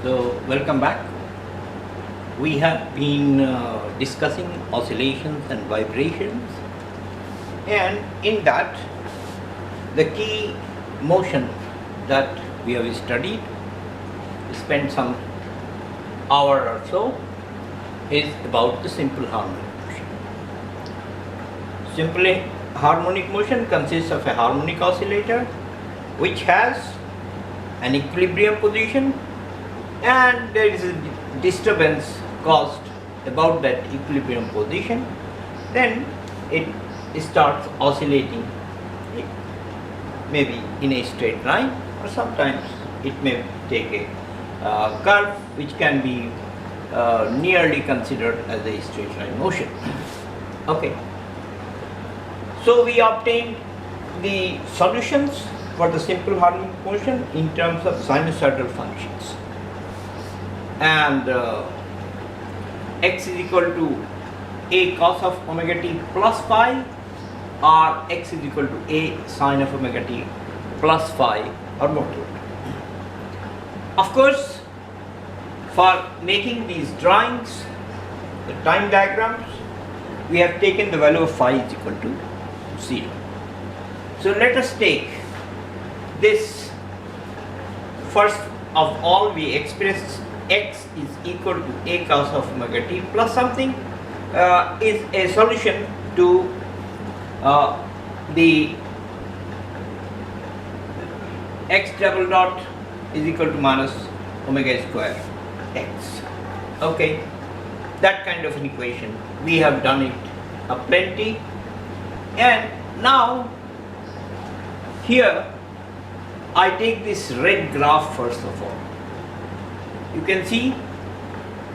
So, welcome back. We have been discussing oscillations and vibrations, and in that, the key motion that we have studied, spent some hour or so, is about the simple harmonic motion. Simple harmonic motion consists of a harmonic oscillator which has an equilibrium position, and there is a disturbance caused about that equilibrium position. Then it starts oscillating, maybe in a straight line, or sometimes it may take a curve which can be nearly considered as a straight line motion. Okay, so we obtained the solutions for the simple harmonic motion in terms of sinusoidal functions, and x is equal to a cos of omega t plus phi, or x is equal to a sine of omega t plus phi, or both. Of course, for making these drawings, the time diagrams, we have taken the value of phi is equal to 0. So let us take this. First of all, we express x is equal to a cos of omega t plus something is a solution to the x double dot is equal to minus omega square x. Okay, that kind of an equation. We have done it plenty, and now here I take this red graph first of all. You can see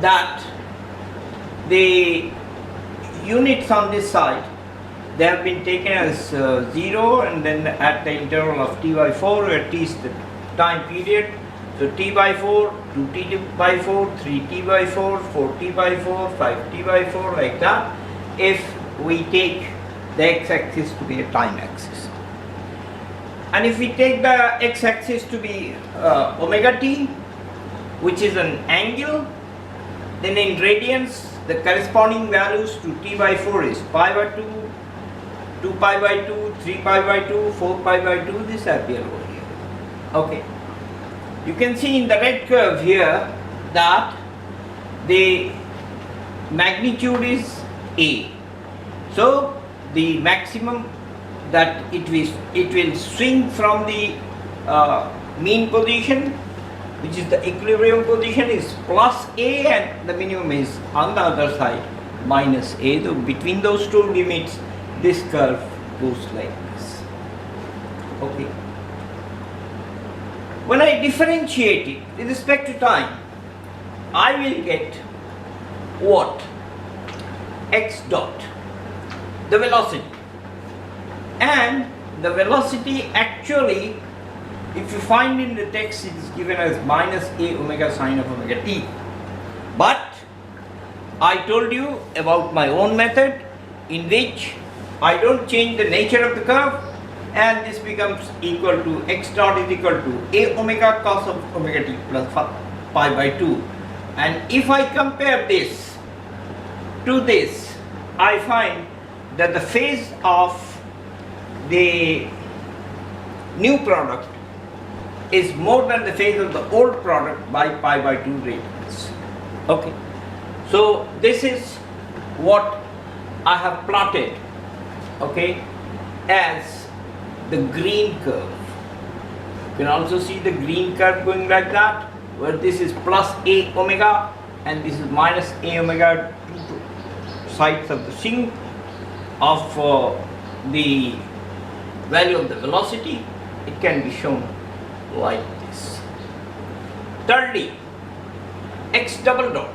that the units on this side, they have been taken as 0, and then at the interval of t by 4, where t is the time period. So t by 4, 2t by 4, 3t by 4, 4t by 4, 5t by 4, like that, if we take the x-axis to be a time axis. And if we take the x-axis to be omega t, which is an angle, then in radians the corresponding values to t by 4 is pi by 2, 2 pi by 2, 3 pi by 2, 4 pi by 2, this appear over here. Okay, you can see in the red curve here that the magnitude is a. So the maximum that it will swing from the mean position, which is the equilibrium position, is plus a, and the minimum is on the other side minus a. So between those two limits, this curve goes like this. Okay. When I differentiate it with respect to time, I will get what? X dot, the velocity. And the velocity actually, if you find in the text, it is given as minus a omega sine of omega t. But I told you about my own method in which I don't change the nature of the curve, and this becomes equal to x dot is equal to a omega cos of omega t plus pi by 2. And if I compare this to this, I find that the phase of the new product is more than the phase of the old product by pi by 2 radians. Okay, so this is what I have plotted, okay, as the green curve. You can also see the green curve going like that, where this is plus a omega and this is minus a omega, two sides of the sink of the value of the velocity. It can be shown like this. Thirdly, x double dot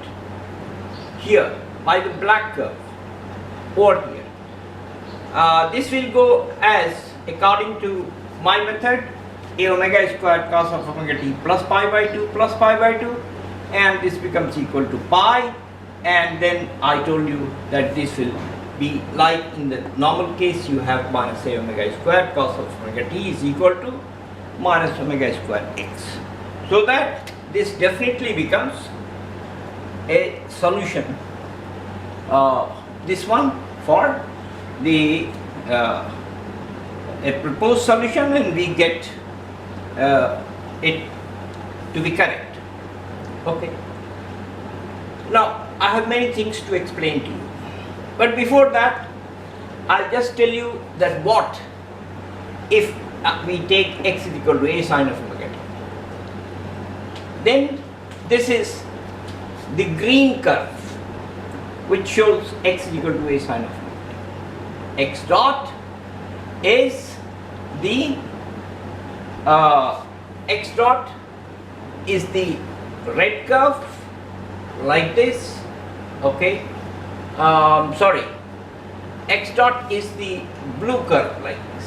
here by the black curve over here. This will go as, according to my method, a omega squared cos of omega t plus pi by 2 plus pi by 2, and this becomes equal to pi, and then I told you that this will be like in the normal case, you have minus a omega squared cos of omega t is equal to minus omega square x. So that this definitely becomes a solution. This one for the a proposed solution, and we get it to be correct. Okay. Now I have many things to explain to you, but before that I'll just tell you that what if we take x is equal to a sine of omega t. Then this is the green curve which shows x is equal to a sine of omega t. X dot is the x dot is the red curve like this. Okay, sorry, x dot is the blue curve like this.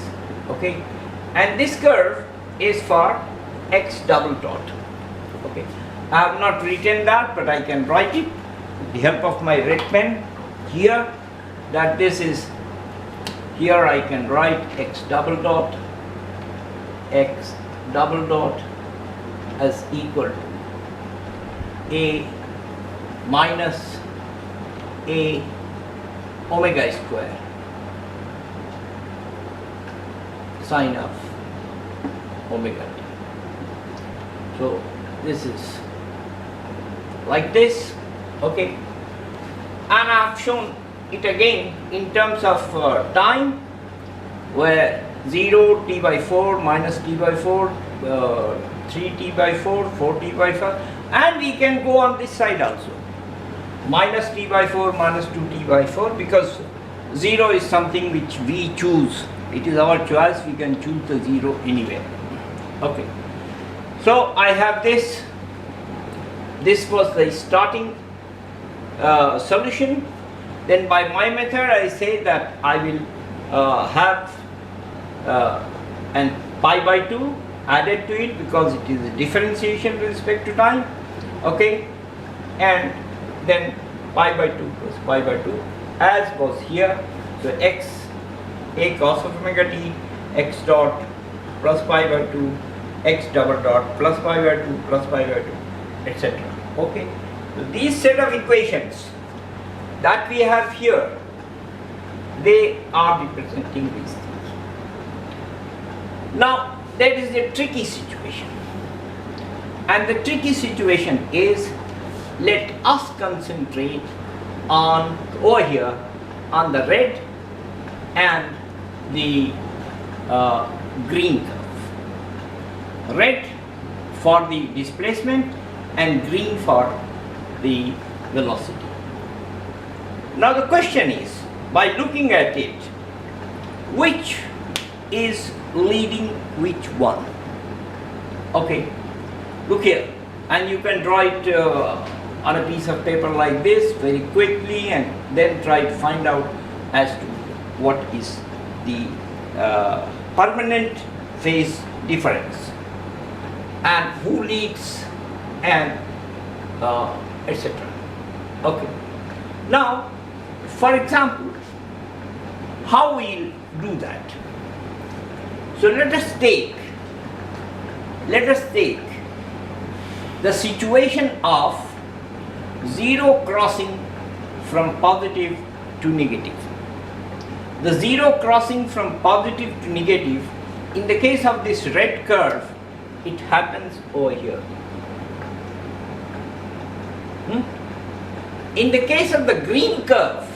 Okay, and this curve is for x double dot. Okay, I have not written that, but I can write it with the help of my red pen here, that this is, here I can write x double dot as equal to a minus a omega square sine of omega t. So this is like this. Okay, and I have shown it again in terms of time, where 0 t by 4 minus t by 4, 3 t by 4, 4 t by 5, and we can go on this side also, minus t by 4 minus 2 t by 4, because 0 is something which we choose. It is our choice, we can choose the 0 anywhere. Okay, so I have this. This was the starting solution. Then by my method I say that I will have an pi by 2 added to it, because it is a differentiation with respect to time. Okay, and then pi by 2 plus pi by 2 as was here. So x a cos of omega t, x dot plus pi by 2, x double dot plus pi by 2 plus pi by 2, etc. Okay, so these set of equations that we have here, they are representing these things. Now that is a tricky situation, and the tricky situation is, let us concentrate on over here on the red and the green curve. Red for the displacement and green for the velocity. Now the question is, by looking at it, which is leading which one? Okay, look here, and you can draw it on a piece of paper like this very quickly, and then try to find out as to what is the permanent phase difference and who leads and etc. Okay, now for example, how we'll do that? So let us take the situation of 0 crossing from positive to negative. The 0 crossing from positive to negative, in the case of this red curve, it happens over here. In the case of the green curve,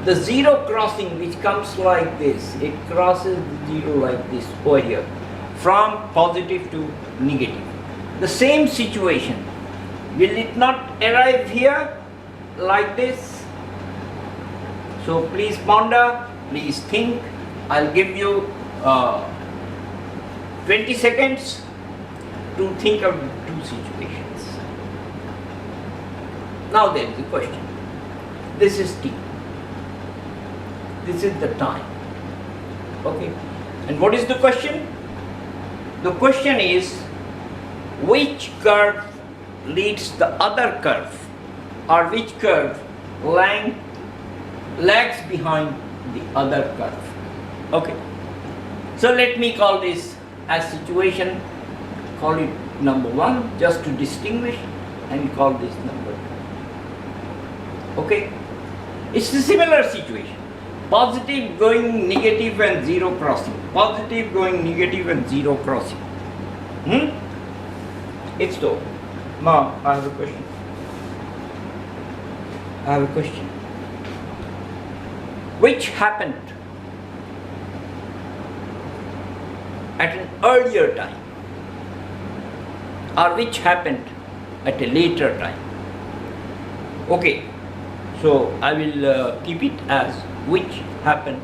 the 0 crossing, which comes like this, it crosses the 0 like this over here, from positive to negative. The same situation, will it not arrive here like this? So please ponder, please think. I'll give you 20 seconds to think of the two situations. Now there is a question. This is t. This is the time. Okay. And what is the question? The question is, which curve leads the other curve, or which curve lags behind the other curve? Okay. So let me call this as situation call it number 1 just to distinguish, and call this number 2. Okay? It's a similar situation. Positive going negative and 0 crossing. Positive going negative and 0 crossing. It's so. Now, I have a question. Which happened at an earlier time, or which happened at a later time? Okay, so I will keep it as which happened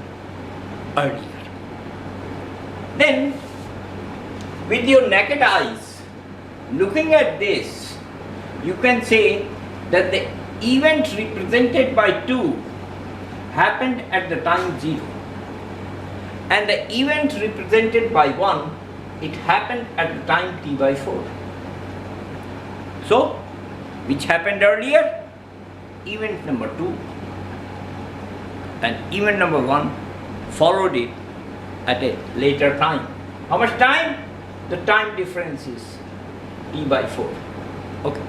earlier. Then, with your naked eyes, looking at this, you can say that the event represented by 2 happened at the time 0, and the event represented by 1, it happened at the time t by 4. So, which happened earlier? Event number 2, and event number 1 followed it at a later time. How much time? The time difference is t by 4. Okay.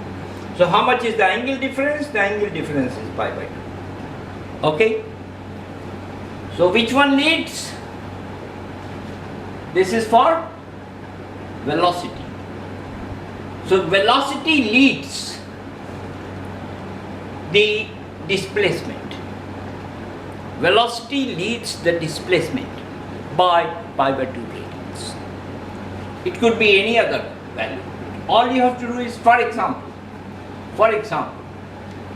So how much is the angle difference? The angle difference is pi by 2. Okay. So which one leads? This is for velocity. So velocity leads the displacement. Velocity leads the displacement by pi by 2 radians. It could be any other value. All you have to do is, for example,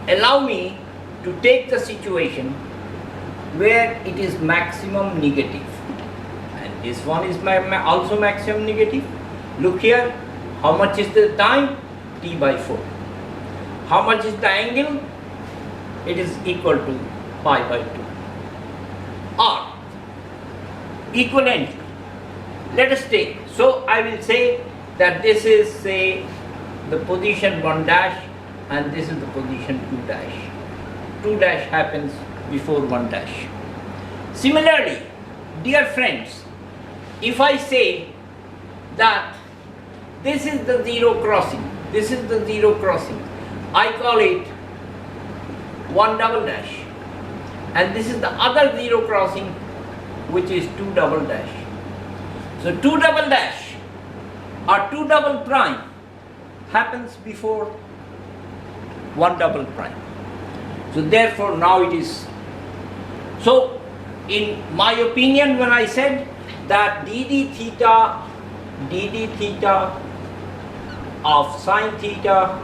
allow me to take the situation where it is maximum negative, and this one is also maximum negative. Look here, how much is the time? T by 4. How much is the angle? It is equal to pi by 2. Or equivalently, let us take, so I will say that this is, say, the position 1 dash, and this is the position 2 dash. 2 dash happens before 1 dash. Similarly, dear friends, if I say that this is the 0 crossing, this is the 0 crossing, I call it 1 double dash, and this is the other 0 crossing, which is 2 double dash. So 2 double dash or 2 double prime happens before 1 double prime. So therefore now it is. So in my opinion, when I said that dd theta of sine theta,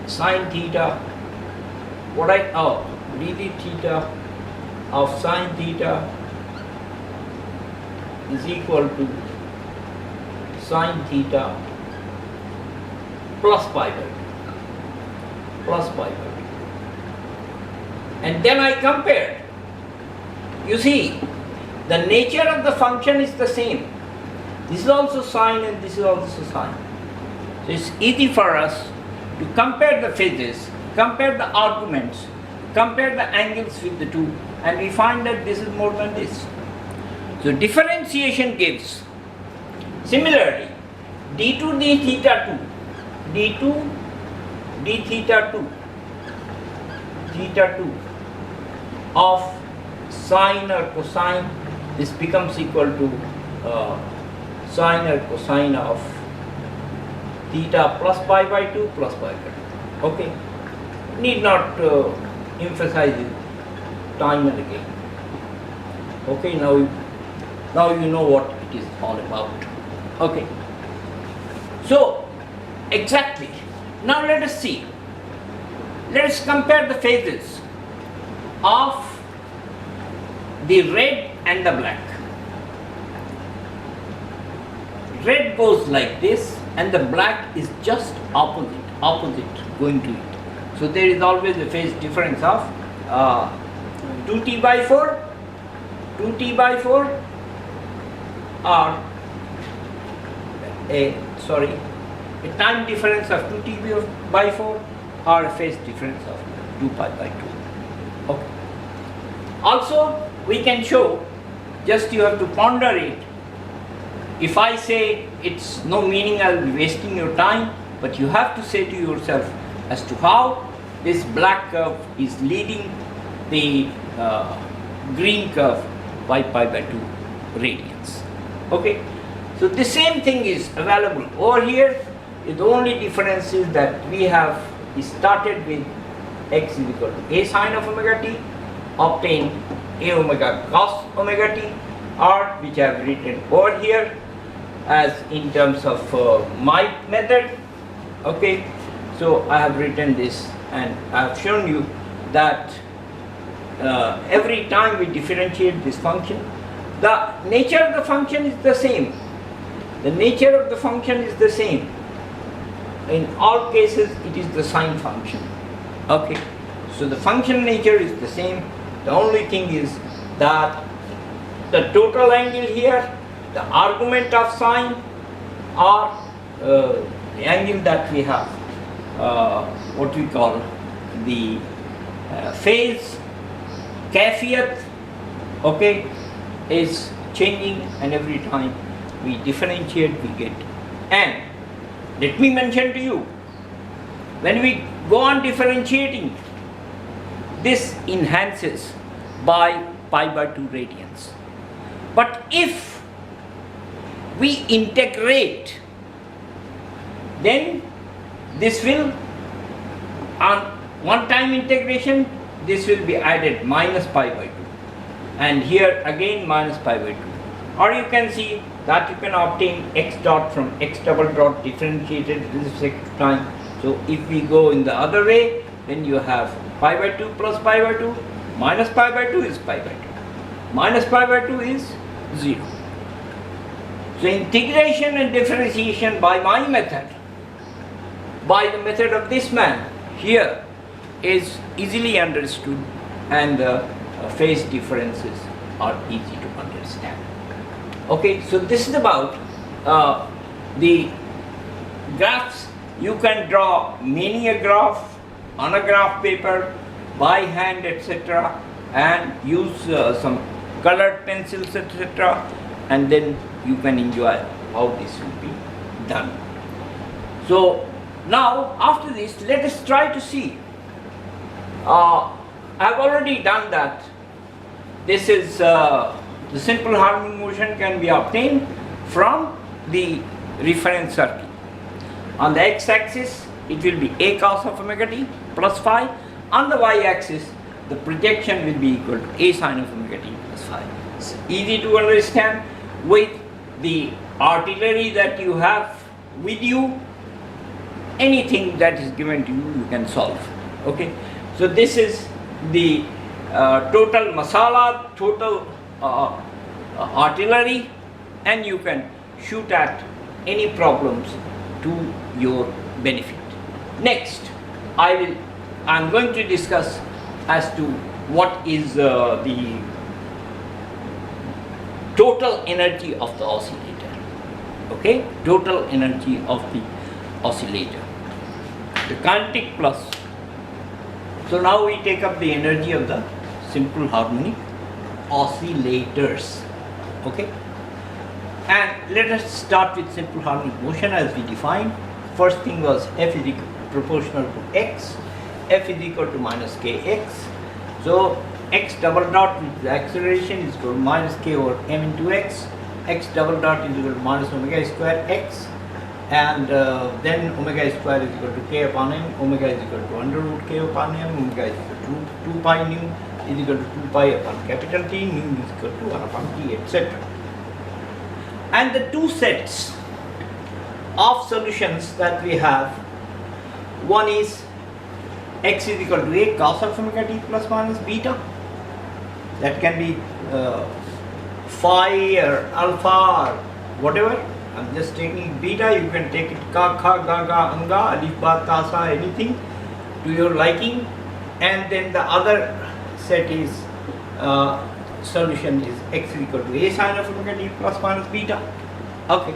dd theta of sine theta is equal to sine theta plus pi by 2. And then I compared. You see, the nature of the function is the same. This is also sine and this is also sine. So it's easy for us to compare the phases, compare the arguments, compare the angles with the two, and we find that this is more than this. So differentiation gives, similarly, d2 d theta 2, d2 d theta 2 of sine or cosine, this becomes equal to sine or cosine of theta plus pi by 2 plus pi by 2. Okay, need not emphasize it time and again. Okay, now you know what it is all about. Okay, so exactly. Now let us see. Let us compare the phases of the red and the black. Red goes like this and the black is just opposite going to it. So there is always a phase difference of 2t by 4 or a time difference of 2t by 4 or a phase difference of 2 pi by 2. Okay. Also, we can show, just you have to ponder it. if I say it's no meaning, I'll be wasting your time, but you have to say to yourself as to how this black curve is leading the green curve by pi by 2 radians. Okay, so the same thing is available over here. The only difference is that we started with x is equal to a sine of omega t, obtain a omega cos omega t, or which I have written over here as in terms of my method. Okay, so I have written this and I have shown you that every time we differentiate this function, the nature of the function is the same. The nature of the function is the same. In all cases, it is the sine function. Okay, so the function nature is the same. The only thing is that the total angle here, the argument of sine, or the angle that we have, what we call the phase kafiyat, okay, is changing, and every time we differentiate we get. And let me mention to you, when we go on differentiating, this enhances by pi by 2 radians. But if we integrate, then this will, on one time integration, this will be added minus pi by 2, and here again minus pi by 2. Or you can see that you can obtain x dot from x double dot differentiated with respect to time. So if we go in the other way, then you have pi by 2 plus pi by 2 minus pi by 2 is pi by 2. Minus pi by 2 is 0. So integration and differentiation by my method, by the method of this man here, is easily understood, and the phase differences are easy to understand. Okay, so this is about the graphs. You can draw many a graph on a graph paper by hand, etc., and use some colored pencils, etc., and then you can enjoy how this will be done. So now after this, let us try to see. I have already done that. This is the simple harmonic motion can be obtained from the reference circle. On the x-axis, it will be a cos of omega t plus phi. On the y-axis, the projection will be equal to a sine of omega t plus phi. It's easy to understand. With the artillery that you have with you, anything that is given to you, you can solve. Okay, so this is the total masala, total artillery, and you can shoot at any problems to your benefit. Next, I'm going to discuss as to what is the total energy of the oscillator. Okay, total energy of the oscillator. The kinetic plus. So now we take up the energy of the simple harmonic oscillators. Okay, and let us start with simple harmonic motion as we defined. First thing was f is proportional to x, f is equal to minus kx. So x double dot with the acceleration is equal to minus k over m into x double dot is equal to minus omega square x, and then omega square is equal to k upon m, omega is equal to under root k upon m, omega is equal to 2 pi nu is equal to 2 pi upon capital T, nu is equal to 1 upon t, etc. And the two sets of solutions that we have, one is x is equal to a cos of omega t plus minus beta, that can be phi or alpha or whatever. I'm just taking beta, you can take it ka, kha, ga, ga, anga, alif, ba, ta, sa, anything to your liking. And then the other set is solution is x is equal to a sine of omega t plus minus beta. Okay.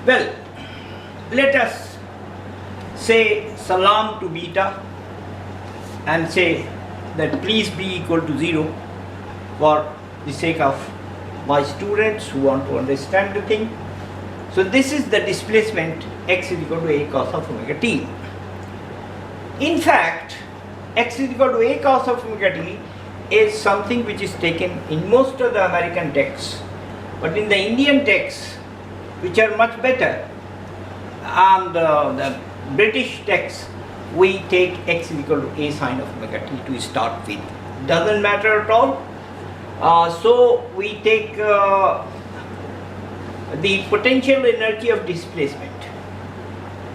Well, let us say salam to beta and say that please be equal to 0 for the sake of my students who want to understand the thing. So this is the displacement x is equal to a cos of omega t. In fact, x is equal to a cos of omega t is something which is taken in most of the American texts, but in the Indian texts, which are much better, and the British texts, we take x is equal to a sine of omega t to start with. Doesn't matter at all. So we take the potential energy of displacement.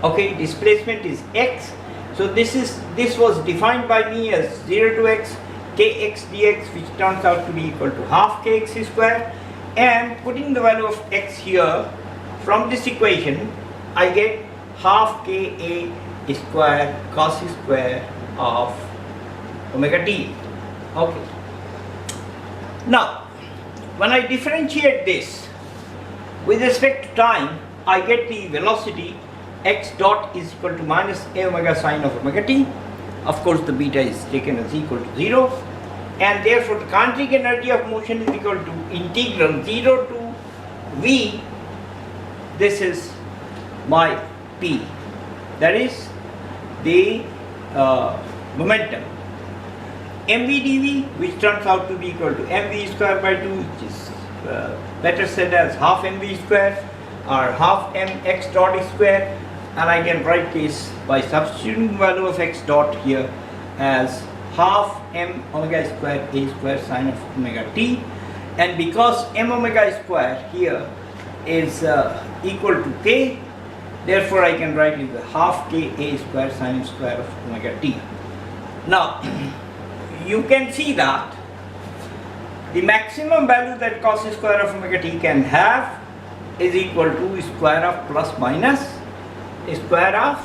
Okay, displacement is x. So this was defined by me as 0 to x kx dx, which turns out to be equal to half kx square, and putting the value of x here from this equation, I get half ka square cos square of omega t. Okay. Now, when I differentiate this with respect to time, I get the velocity x dot is equal to minus a omega sine of omega t. Of course, the beta is taken as equal to 0, and therefore the kinetic energy of motion is equal to integral 0 to v. This is my p, that is the momentum. mv dv, which turns out to be equal to mv square by 2, which is better said as half mv square or half mx dot square, and I can write this by substituting value of x dot here as half m omega square a square sine of omega t, and because m omega square here is equal to k, therefore I can write it as half k a square sine square of omega t. Now you can see that the maximum value that cos square of omega t can have is equal to square of plus minus square of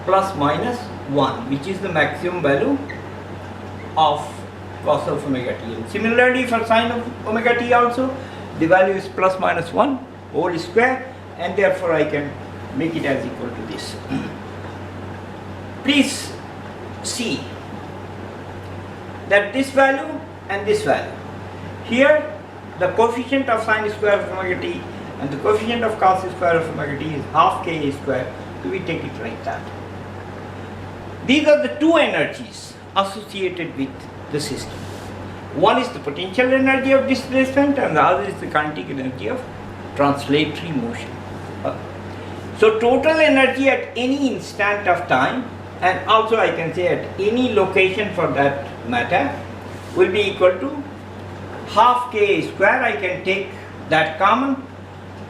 plus minus 1, which is the maximum value of cos of omega t. And similarly for sine of omega t also, the value is plus minus 1 whole square, and therefore I can make it as equal to this. Please see that this value and this value, here the coefficient of sine square of omega t and the coefficient of cos square of omega t is half ka square, so we take it like that. These are the two energies associated with the system. One is the potential energy of displacement, and the other is the kinetic energy of translatory motion. So total energy at any instant of time, and also I can say at any location for that matter, will be equal to half ka square. I can take that common,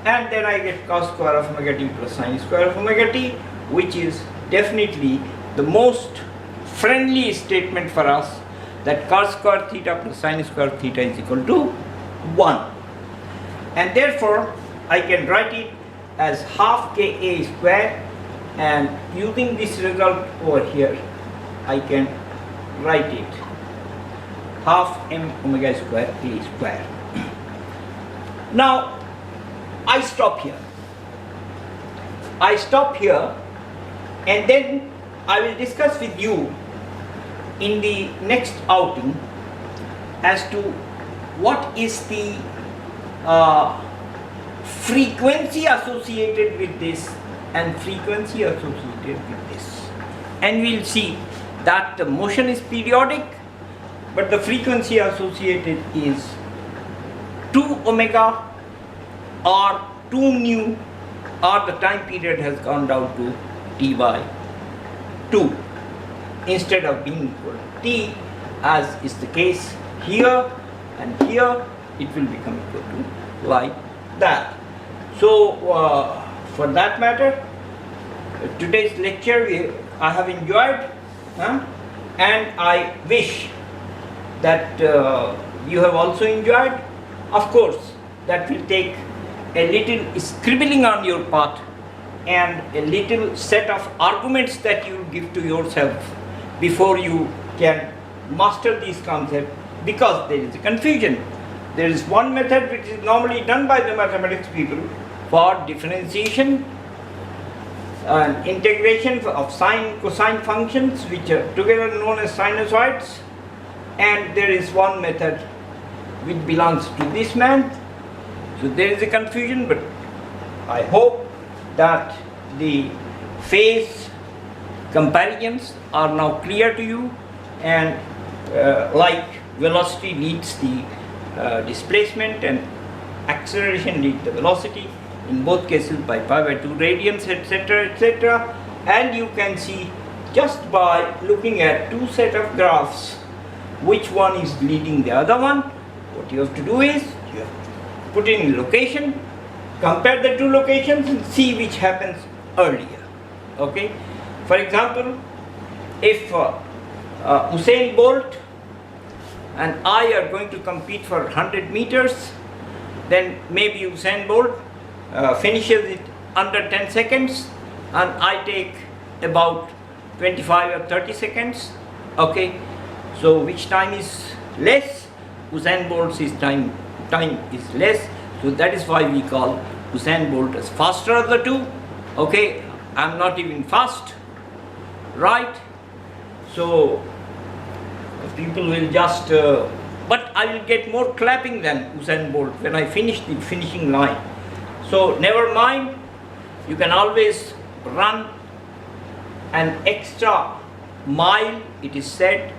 and then I get cos square of omega t plus sine square of omega t, which is definitely the most friendly statement for us, that cos square theta plus sine square theta is equal to 1, and therefore I can write it as half ka square, and using this result over here I can write it half m omega square a square. Now I stop here, and then I will discuss with you in the next outing as to what is the frequency associated with this and frequency associated with this, and we will see that the motion is periodic, but the frequency associated is 2 omega or 2 nu, or the time period has gone down to t by 2 instead of being equal to t, as is the case here, and here it will become equal to like that. So for that matter, today's lecture I have enjoyed, and I wish that you have also enjoyed. Of course, that will take a little scribbling on your part and a little set of arguments that you give to yourself before you can master these concepts, because there is a confusion. There is one method which is normally done by the mathematics people for differentiation and integration of sine cosine functions, which are together known as sinusoids, and there is one method which belongs to this man. So there is a confusion, but I hope that the phase comparisons are now clear to you, and like velocity leads the displacement and acceleration leads the velocity, in both cases by pi by 2 radians, etc., etc. And you can see just by looking at two set of graphs which one is leading the other one. What you have to do is you have to put in location, compare the two locations and see which happens earlier. Okay, for example, if Usain Bolt and I are going to compete for 100 meters, then maybe Usain Bolt finishes it under 10 seconds and I take about 25 or 30 seconds. Okay, so which time is less? Usain Bolt's time is less, so that is why we call Usain Bolt as faster of the two. Okay, I'm not even fast, right? So people will just but I will get more clapping than Usain Bolt when I finish the finishing line. So never mind, you can always run an extra mile, it is said.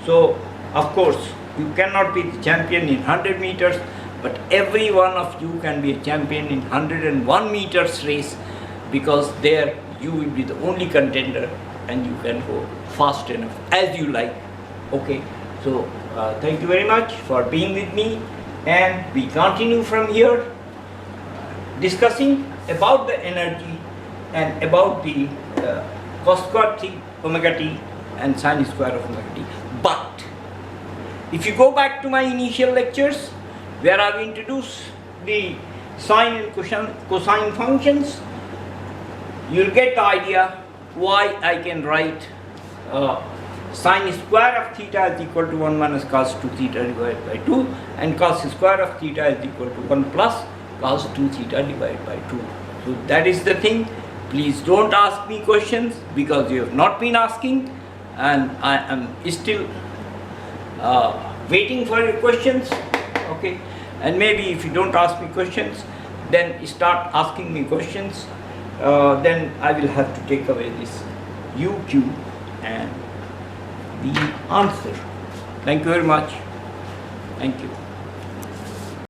So of course you cannot be the champion in 100 meters, but every one of you can be a champion in 101 meters race, because there you will be the only contender and you can go fast enough as you like. Okay, so thank you very much for being with me, and we continue from here discussing about the energy and about the cos square omega t and sin square of omega t. But if you go back to my initial lectures where I have introduced the sine and cosine functions, you will get the idea why I can write sine square of theta is equal to 1 minus cos 2 theta divided by 2, and cos square of theta is equal to 1 plus cos 2 theta divided by 2. So that is the thing. Please don't ask me questions because you have not been asking, and I am still waiting for your questions. Okay, and maybe if you don't ask me questions, then start asking me questions. Then I will have to take away this UQ and the answer. Thank you very much. Thank you.